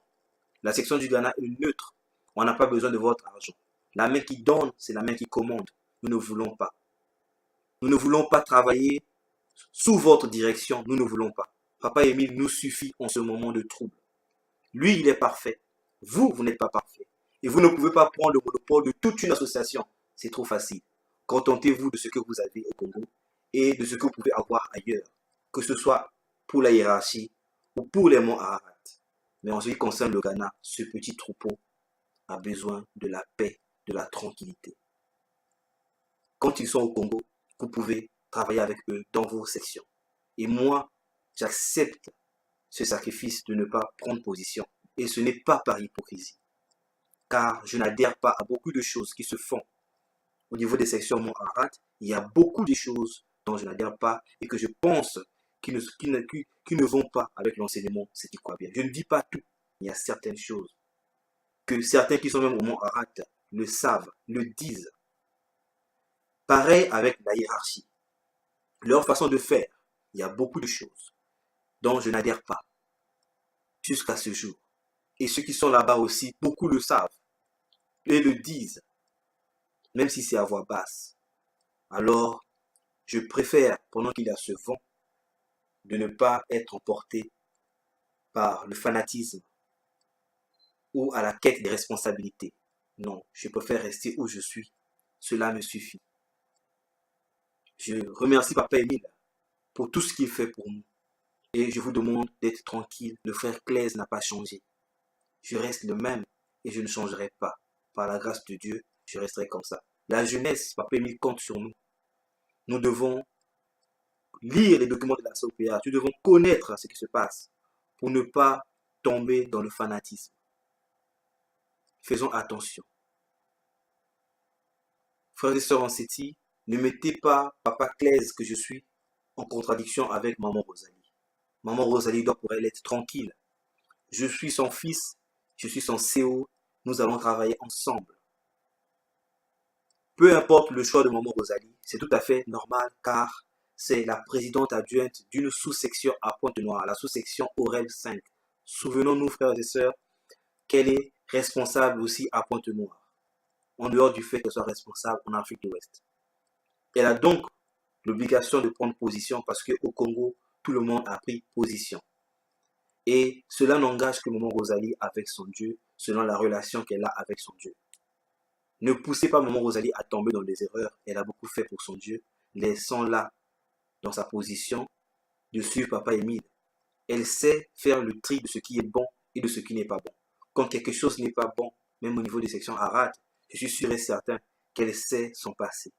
Speaker 1: La section du Ghana est neutre. On n'a pas besoin de votre argent. La main qui donne, c'est la main qui commande. Nous ne voulons pas. Nous ne voulons pas travailler sous votre direction. Nous ne voulons pas. Papa Émile nous suffit en ce moment de trouble. Lui, il est parfait. Vous, vous n'êtes pas parfait. Et vous ne pouvez pas prendre le monopole de toute une association. C'est trop facile. Contentez-vous de ce que vous avez au Congo et de ce que vous pouvez avoir ailleurs. Que ce soit pour la hiérarchie ou pour les monts Ararat. Mais en ce qui concerne le Ghana, ce petit troupeau a besoin de la paix, de la tranquillité. Quand ils sont au Congo, vous pouvez travailler avec eux dans vos sections. Et moi, j'accepte ce sacrifice de ne pas prendre position. Et ce n'est pas par hypocrisie. Car je n'adhère pas à beaucoup de choses qui se font. Au niveau des sections Mont Ararat, il y a beaucoup de choses dont je n'adhère pas et que je pense qui ne vont pas avec l'enseignement Seti Kouabo. Je ne dis pas tout. Il y a certaines choses que certains qui sont même au Mont Ararat le savent, le disent. Pareil avec la hiérarchie. Leur façon de faire, il y a beaucoup de choses dont je n'adhère pas jusqu'à ce jour. Et ceux qui sont là-bas aussi, beaucoup le savent et le disent, même si c'est à voix basse. Alors, je préfère, pendant qu'il y a ce vent, de ne pas être emporté par le fanatisme ou à la quête des responsabilités. Non, je préfère rester où je suis. Cela me suffit. Je remercie Papa Émile pour tout ce qu'il fait pour nous. Et je vous demande d'être tranquille. Le frère Claise n'a pas changé. Je reste le même et je ne changerai pas. Par la grâce de Dieu, je resterai comme ça. La jeunesse, Papa Émile compte sur nous. Nous devons lire les documents de la COPA. Nous devons connaître ce qui se passe pour ne pas tomber dans le fanatisme. Faisons attention. Frères et sœurs en Seti, ne mettez pas Papa Claise que je suis en contradiction avec Maman Rosalie. Maman Rosalie doit pour elle être tranquille. Je suis son fils, je suis son CO, nous allons travailler ensemble. Peu importe le choix de Maman Rosalie, c'est tout à fait normal car c'est la présidente adjointe d'une sous-section à Pointe-Noire, la sous-section Aurel 5. Souvenons-nous, frères et sœurs, qu'elle est responsable aussi à Pointe-Noire, en dehors du fait qu'elle soit responsable en Afrique de l'Ouest. Elle a donc l'obligation de prendre position parce qu'au Congo, tout le monde a pris position. Et cela n'engage que Maman Rosalie avec son Dieu, selon la relation qu'elle a avec son Dieu. Ne poussez pas Maman Rosalie à tomber dans des erreurs. Elle a beaucoup fait pour son Dieu. Laissons-la dans sa position de suivre Papa Émile. Elle sait faire le tri de ce qui est bon et de ce qui n'est pas bon. Quand quelque chose n'est pas bon, même au niveau des sections Ararat, je suis sûr et certain qu'elle sait son passé.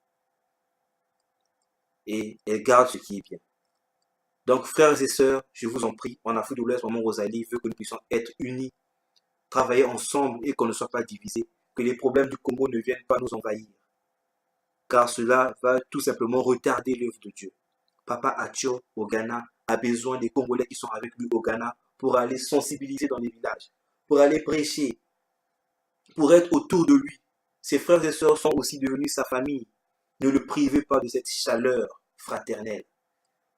Speaker 1: Et elle garde ce qui est bien. Donc, frères et sœurs, je vous en prie, en Afrique de l'Ouest, Maman Rosalie veut que nous puissions être unis travailler ensemble et qu'on ne soit pas divisés, que les problèmes du Congo ne viennent pas nous envahir, car cela va tout simplement retarder l'œuvre de Dieu. Papa Atio au Ghana a besoin des Congolais qui sont avec lui au Ghana pour aller sensibiliser dans les villages, pour aller prêcher, pour être autour de lui. Ses frères et sœurs sont aussi devenus sa famille. Ne le privez pas de cette chaleur fraternelle.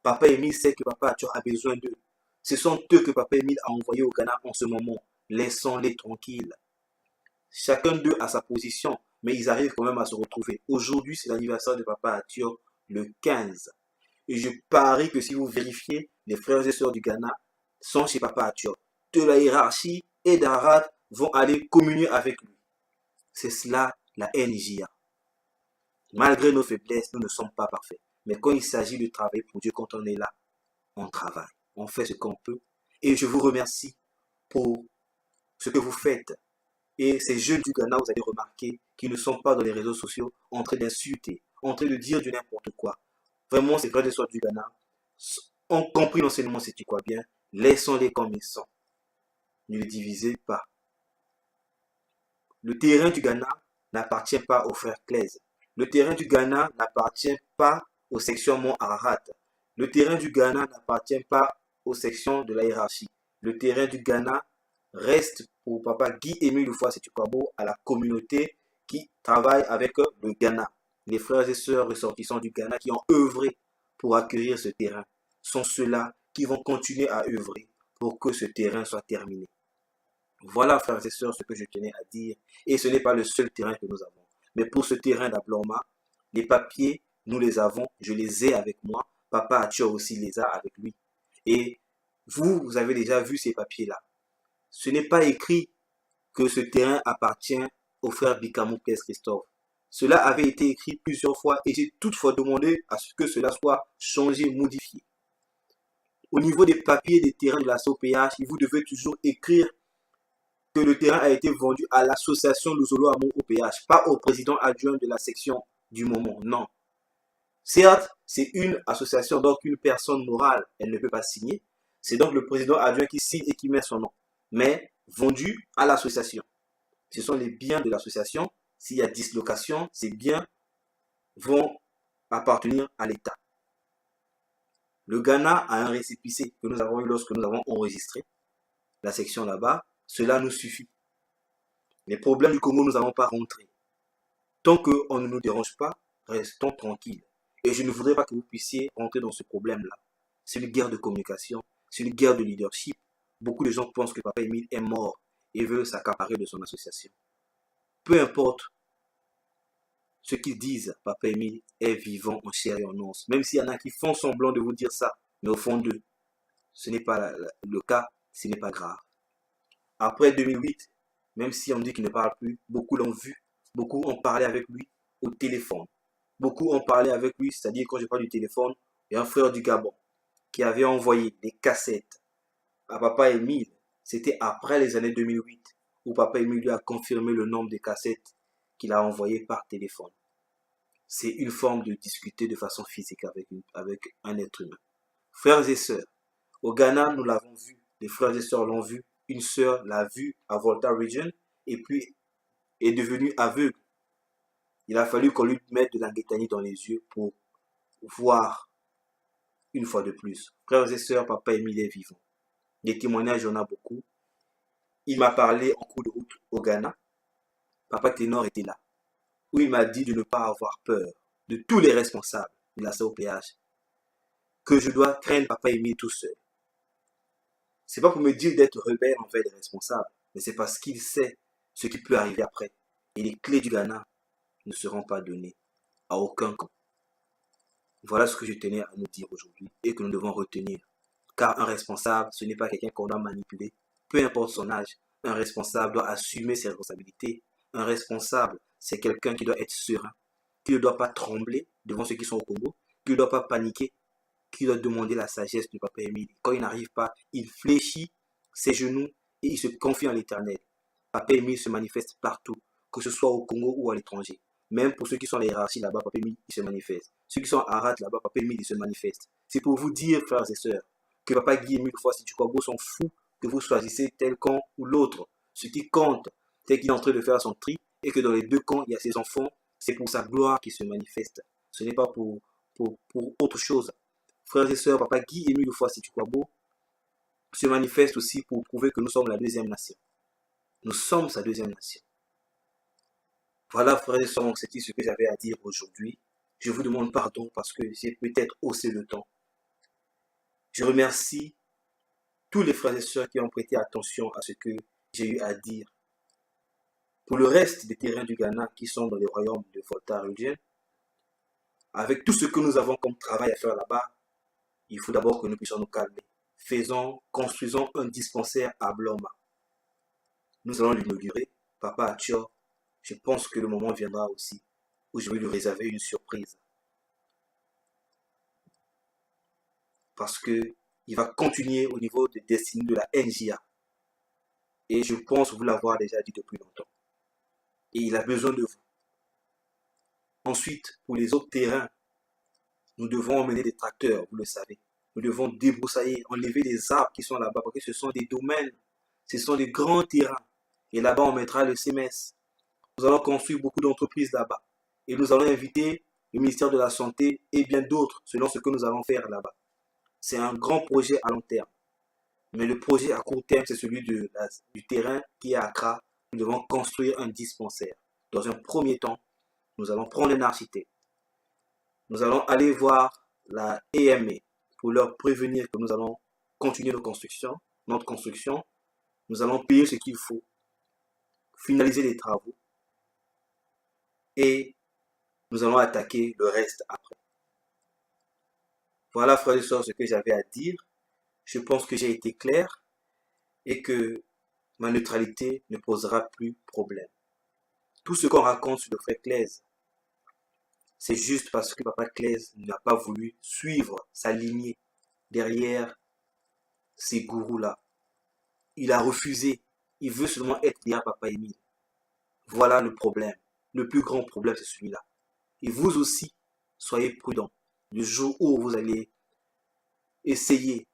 Speaker 1: Papa Émile sait que Papa Atio a besoin d'eux. Ce sont eux que Papa Émile a envoyés au Ghana en ce moment. Laissons-les tranquilles. Chacun d'eux a sa position, mais ils arrivent quand même à se retrouver. Aujourd'hui, c'est l'anniversaire de Papa Atio, le 15. Et je parie que si vous vérifiez, les frères et sœurs du Ghana sont chez Papa Atio. De la hiérarchie et d'Arad vont aller communier avec lui. C'est cela la NJA. Malgré nos faiblesses, nous ne sommes pas parfaits. Mais quand il s'agit de travailler pour Dieu, quand on est là, on travaille. On fait ce qu'on peut. Et je vous remercie pour ce que vous faites. Et ces jeunes du Ghana, vous allez remarquer qu'ils ne sont pas dans les réseaux sociaux en train d'insulter, en train de dire du n'importe quoi. Vraiment, ces frères et sœurs du Ghana ont compris l'enseignement, c'est tu crois bien. Laissons-les comme ils sont. Ne les divisez pas. Le terrain du Ghana n'appartient pas aux frères Claise. Le terrain du Ghana n'appartient pas aux sections Mont Ararat. Le terrain du Ghana n'appartient pas aux sections de la hiérarchie. Le terrain du Ghana reste pour Papa Guy-Émile Ufouassétukwabo à la communauté qui travaille avec le Ghana. Les frères et sœurs ressortissants du Ghana qui ont œuvré pour accueillir ce terrain sont ceux-là qui vont continuer à œuvrer pour que ce terrain soit terminé. Voilà, frères et sœurs, ce que je tenais à dire. Et ce n'est pas le seul terrain que nous avons. Mais pour ce terrain d'Ablorma, les papiers, nous les avons, je les ai avec moi. Papa Atio aussi les a avec lui. Et vous avez déjà vu ces papiers-là. Ce n'est pas écrit que ce terrain appartient au frère Bikamou Blaise Christophe. Cela avait été écrit plusieurs fois et j'ai toutefois demandé à ce que cela soit changé, modifié. Au niveau des papiers des terrains de la COPH, vous devez toujours écrire que le terrain a été vendu à l'association Luzolo Amo OPH, pas au président adjoint de la section du moment, non. Certes, c'est une association, donc une personne morale, elle ne peut pas signer. C'est donc le président adjoint qui signe et qui met son nom. Mais vendu à l'association. Ce sont les biens de l'association. S'il y a dislocation, ces biens vont appartenir à l'État. Le Ghana a un récépissé que nous avons eu lorsque nous avons enregistré la section là-bas. Cela nous suffit. Les problèmes du Congo, nous n'allons pas rentrer. Tant qu'on ne nous dérange pas, restons tranquilles. Et je ne voudrais pas que vous puissiez rentrer dans ce problème-là. C'est une guerre de communication, c'est une guerre de leadership. Beaucoup de gens pensent que Papa Émile est mort et veut s'accaparer de son association. Peu importe ce qu'ils disent, Papa Émile est vivant en chair et en os. Même s'il y en a qui font semblant de vous dire ça, mais au fond d'eux, ce n'est pas le cas, ce n'est pas grave. Après 2008, même si on dit qu'il ne parle plus, beaucoup l'ont vu, beaucoup ont parlé avec lui au téléphone. Beaucoup ont parlé avec lui, c'est-à-dire quand je parle du téléphone, il y a un frère du Gabon qui avait envoyé des cassettes à Papa Émile. C'était après les années 2008 où Papa Émile lui a confirmé le nombre de cassettes qu'il a envoyées par téléphone. C'est une forme de discuter de façon physique avec un être humain. Frères et sœurs, au Ghana, nous l'avons vu, les frères et sœurs l'ont vu, une sœur l'a vu à Volta Region et puis est devenue aveugle. Il a fallu qu'on lui mette de l'anguétanie dans les yeux pour voir une fois de plus. Frères et sœurs, Papa Émile est vivant. Des témoignages, il y en a beaucoup. Il m'a parlé en cours de route au Ghana. Papa Ténor était là. Où il m'a dit de ne pas avoir peur de tous les responsables de la COPH. Que je dois craindre Papa Émile tout seul. C'est pas pour me dire d'être rebelle envers les responsables, mais c'est parce qu'il sait ce qui peut arriver après. Et les clés du Ghana ne seront pas données à aucun camp. Voilà ce que je tenais à nous dire aujourd'hui et que nous devons retenir. Car un responsable, ce n'est pas quelqu'un qu'on doit manipuler. Peu importe son âge, un responsable doit assumer ses responsabilités. Un responsable, c'est quelqu'un qui doit être serein, qui ne doit pas trembler devant ceux qui sont au Congo, qui ne doit pas paniquer, qui doit demander la sagesse du Papa Émile. Quand il n'arrive pas, il fléchit ses genoux et il se confie en l'Éternel. Papa Émile se manifeste partout, que ce soit au Congo ou à l'étranger. Même pour ceux qui sont à la hiérarchie là-bas, Papa Émile, il se manifeste. Ceux qui sont à Arad là-bas, Papa Émile, il se manifeste. C'est pour vous dire, frères et sœurs, que Papa Guy-Émile Ufouassétukwabo s'en fout que vous choisissez tel camp ou l'autre. Ce qui compte, c'est qu'il est en train de faire son tri et que dans les deux camps, il y a ses enfants. C'est pour sa gloire qui se manifeste. Ce n'est pas pour autre chose. Frères et sœurs, papa Guy Émile Houphouët-Sétukwabo se manifeste aussi pour prouver que nous sommes la deuxième nation. Nous sommes sa deuxième nation. Voilà, frères et sœurs, c'était ce que j'avais à dire aujourd'hui. Je vous demande pardon parce que j'ai peut-être haussé le temps. Je remercie tous les frères et sœurs qui ont prêté attention à ce que j'ai eu à dire. Pour le reste des terrains du Ghana qui sont dans les royaumes de Volta Rudien, avec tout ce que nous avons comme travail à faire là-bas, il faut d'abord que nous puissions nous calmer. Construisons un dispensaire à Bloma. Nous allons l'inaugurer. Papa Atio, je pense que le moment viendra aussi où je vais lui réserver une surprise. Parce qu'il va continuer au niveau de destinée de la NJA. Et je pense vous l'avoir déjà dit depuis longtemps. Et il a besoin de vous. Ensuite, pour les autres terrains, nous devons emmener des tracteurs, vous le savez. Nous devons débroussailler, enlever les arbres qui sont là-bas, parce que ce sont des domaines, ce sont des grands terrains. Et là-bas, on mettra le CMS. Nous allons construire beaucoup d'entreprises là-bas. Et nous allons inviter le ministère de la Santé et bien d'autres, selon ce que nous allons faire là-bas. C'est un grand projet à long terme. Mais le projet à court terme, c'est celui du terrain qui est à Accra. Nous devons construire un dispensaire. Dans un premier temps, nous allons prendre un architecte. Nous allons aller voir la EMA pour leur prévenir que nous allons continuer notre construction. Nous allons payer ce qu'il faut, finaliser les travaux et nous allons attaquer le reste après. Voilà, frères et sœurs, ce que j'avais à dire. Je pense que j'ai été clair et que ma neutralité ne posera plus problème. Tout ce qu'on raconte sur le frère Claise, c'est juste parce que papa Claise n'a pas voulu suivre sa lignée derrière ces gourous-là. Il a refusé. Il veut seulement être derrière papa Émile. Voilà le problème. Le plus grand problème, c'est celui-là. Et vous aussi, soyez prudents. Le jour où vous allez essayer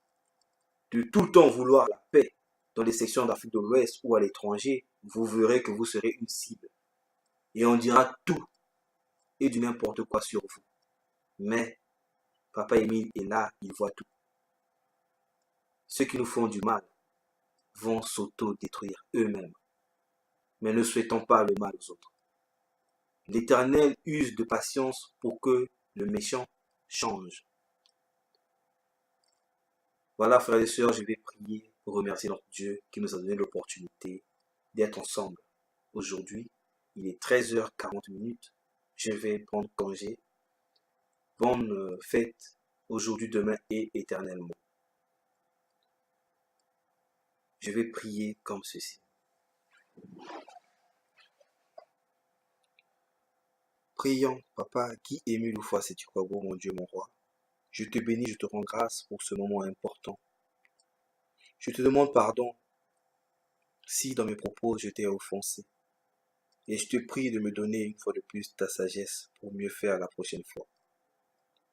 Speaker 1: de tout le temps vouloir la paix dans les sections d'Afrique de l'Ouest ou à l'étranger, vous verrez que vous serez une cible. Et on dira tout et du n'importe quoi sur vous. Mais papa Émile est là, il voit tout. Ceux qui nous font du mal vont s'auto-détruire eux-mêmes. Mais ne souhaitons pas le mal aux autres. L'Éternel use de patience pour que le méchant change. Voilà, frères et sœurs, je vais prier pour remercier notre Dieu qui nous a donné l'opportunité d'être ensemble. Aujourd'hui, il est 13h40. Je vais prendre congé. Bonne fête aujourd'hui, demain et éternellement. Je vais prier comme ceci. Prions, papa, qui Émile Houphouët-Sétukwabo, mon Dieu, mon roi. Je te bénis, je te rends grâce pour ce moment important. Je te demande pardon si dans mes propos je t'ai offensé. Et je te prie de me donner une fois de plus ta sagesse pour mieux faire la prochaine fois.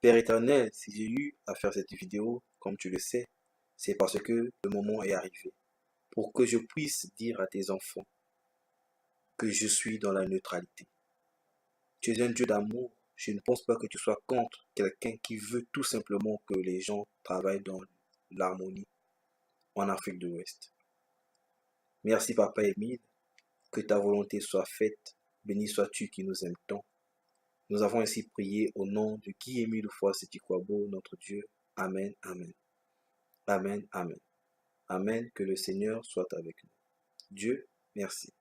Speaker 1: Père éternel, si j'ai eu à faire cette vidéo, comme tu le sais, c'est parce que le moment est arrivé. Pour que je puisse dire à tes enfants que je suis dans la neutralité. Tu es un Dieu d'amour. Je ne pense pas que tu sois contre quelqu'un qui veut tout simplement que les gens travaillent dans l'harmonie en Afrique de l'Ouest. Merci Papa Émile, que ta volonté soit faite. Béni sois-tu qui nous aimes tant. Nous avons ainsi prié au nom de Guy Émile Houphouët-Sétukwabo, notre Dieu. Amen, amen. Amen, amen. Amen, que le Seigneur soit avec nous. Dieu, merci.